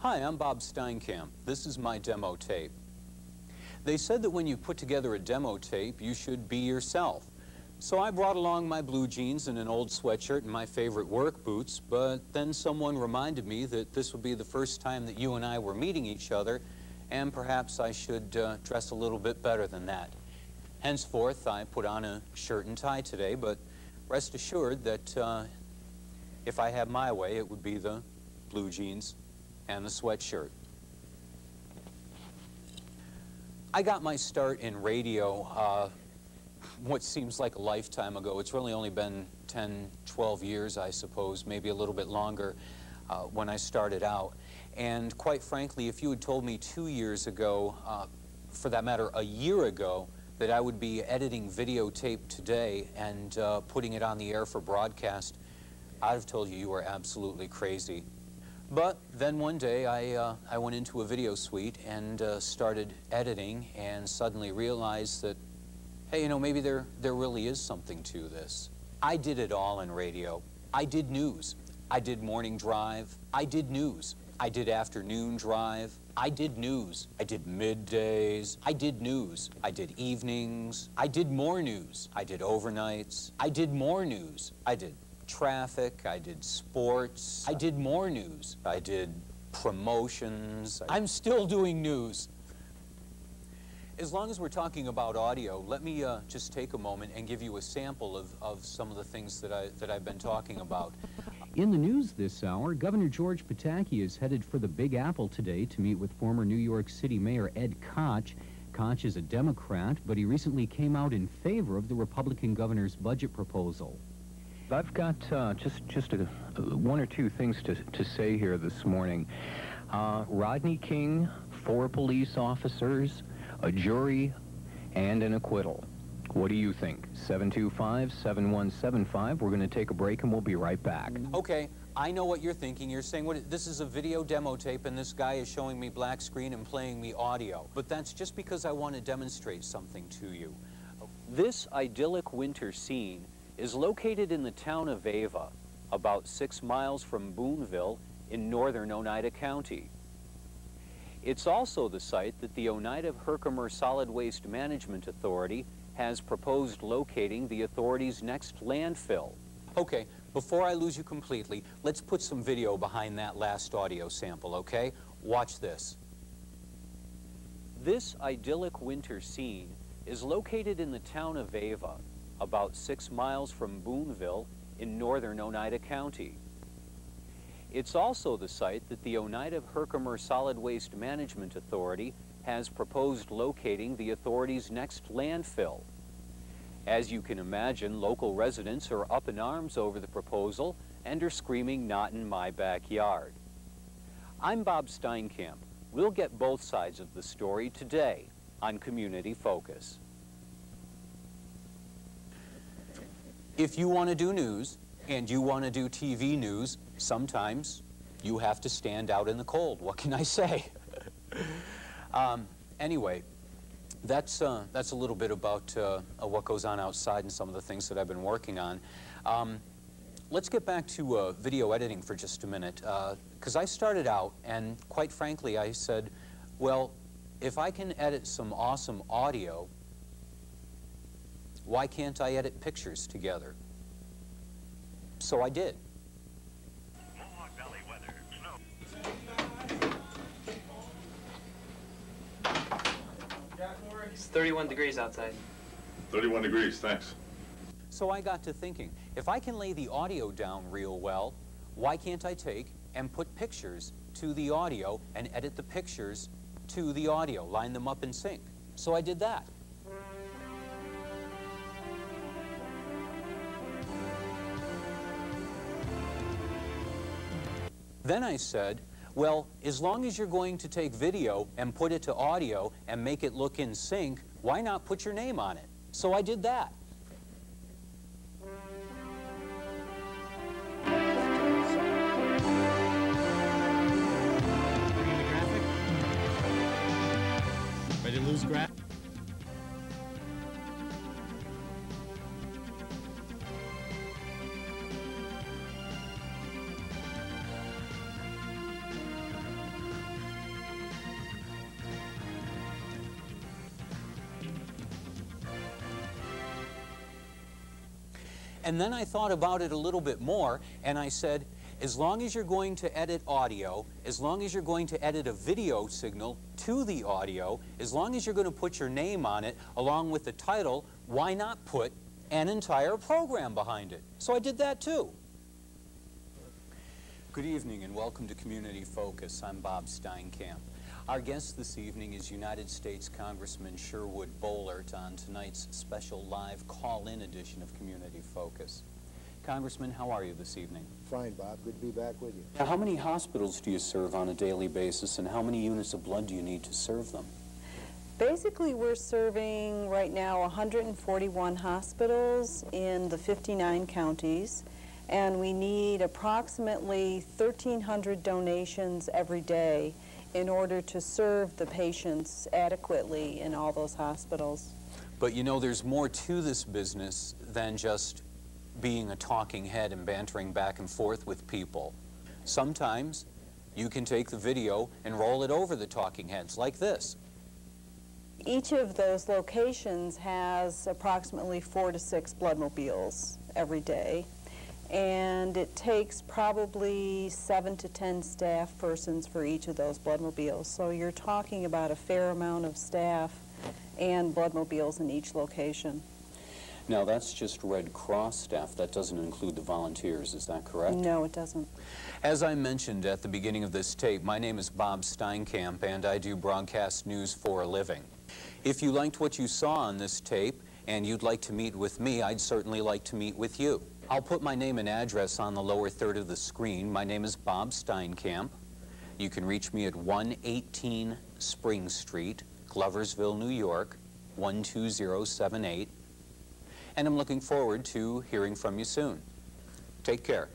Hi, I'm Bob Steinkamp. This is my demo tape. They said that when you put together a demo tape, you should be yourself. So I brought along my blue jeans and an old sweatshirt and my favorite work boots, but then someone reminded me that this would be the first time that you and I were meeting each other, and perhaps I should dress a little bit better than that. Henceforth, I put on a shirt and tie today, but rest assured that if I had my way, it would be the blue jeans and the sweatshirt. I got my start in radio what seems like a lifetime ago. It's really only been 10, 12 years, I suppose, maybe a little bit longer when I started out. And quite frankly, if you had told me 2 years ago, for that matter, a year ago, that I would be editing videotape today and putting it on the air for broadcast, I'd have told you you were absolutely crazy. But then one day I went into a video suite and started editing and suddenly realized that, hey, you know, maybe there really is something to this. I did it all in radio. I did news. I did morning drive. I did news. I did afternoon drive. I did news. I did middays. I did news. I did evenings. I did more news. I did overnights. I did more news. I did traffic. I did sports. I did more news. I did promotions. I'm still doing news. As long as we're talking about audio, let me just take a moment and give you a sample of some of the things that I've been talking about. In the news this hour, Governor George Pataki is headed for the Big Apple today to meet with former New York City Mayor Ed Koch. Koch is a Democrat, but he recently came out in favor of the Republican governor's budget proposal. I've got just one or two things to say here this morning. Rodney King, 4 police officers, a jury, and an acquittal. What do you think? 725-7175. We're going to take a break and we'll be right back. Okay, I know what you're thinking. You're saying, this is a video demo tape and this guy is showing me black screen and playing me audio. But that's just because I want to demonstrate something to you. This idyllic winter scene is located in the town of Ava, about 6 miles from Boonville in northern Oneida County. It's also the site that the Oneida-Herkimer Solid Waste Management Authority has proposed locating the authority's next landfill. Okay, before I lose you completely, let's put some video behind that last audio sample, okay? Watch this. This idyllic winter scene is located in the town of Ava, about 6 miles from Boonville in northern Oneida County. It's also the site that the Oneida-Herkimer Solid Waste Management Authority has proposed locating the authority's next landfill. As you can imagine, local residents are up in arms over the proposal and are screaming, "Not in my backyard." I'm Bob Steinkamp. We'll get both sides of the story today on Community Focus. If you want to do news, and you want to do TV news, sometimes you have to stand out in the cold. What can I say? Anyway, that's a little bit about what goes on outside and some of the things that I've been working on. Let's get back to video editing for just a minute, because I started out, and quite frankly, I said, well, if I can edit some awesome audio, why can't I edit pictures together? So I did. Mohawk Valley weather, snow. It's 31 degrees outside. 31 degrees, thanks. So I got to thinking, if I can lay the audio down real well, why can't I take and put pictures to the audio and edit the pictures to the audio, line them up in sync? So I did that. Then I said, well, as long as you're going to take video and put it to audio and make it look in sync, why not put your name on it? So I did that. Bring in the graphic. Ready to lose graphic? And then I thought about it a little bit more, and I said, as long as you're going to edit audio, as long as you're going to edit a video signal to the audio, as long as you're going to put your name on it along with the title, why not put an entire program behind it? So I did that too. Good evening and welcome to Community Focus. I'm Bob Steinkamp. Our guest this evening is United States Congressman Sherwood Boehlert on tonight's special live call-in edition of Community Focus. Congressman, how are you this evening? Fine, Bob. Good to be back with you. Now, how many hospitals do you serve on a daily basis, and how many units of blood do you need to serve them? Basically, we're serving right now 141 hospitals in the 59 counties, and we need approximately 1,300 donations every day in order to serve the patients adequately in all those hospitals. But you know, there's more to this business than just being a talking head and bantering back and forth with people. Sometimes you can take the video and roll it over the talking heads like this. Each of those locations has approximately 4 to 6 bloodmobiles every day, and it takes probably 7 to 10 staff persons for each of those bloodmobiles. So you're talking about a fair amount of staff and bloodmobiles in each location. Now, that's just Red Cross staff. That doesn't include the volunteers, is that correct? No, it doesn't. As I mentioned at the beginning of this tape, my name is Bob Steinkamp, and I do broadcast news for a living. If you liked what you saw on this tape and you'd like to meet with me, I'd certainly like to meet with you. I'll put my name and address on the lower third of the screen. My name is Bob Steinkamp. You can reach me at 118 Spring Street, Gloversville, New York, 12078. And I'm looking forward to hearing from you soon. Take care.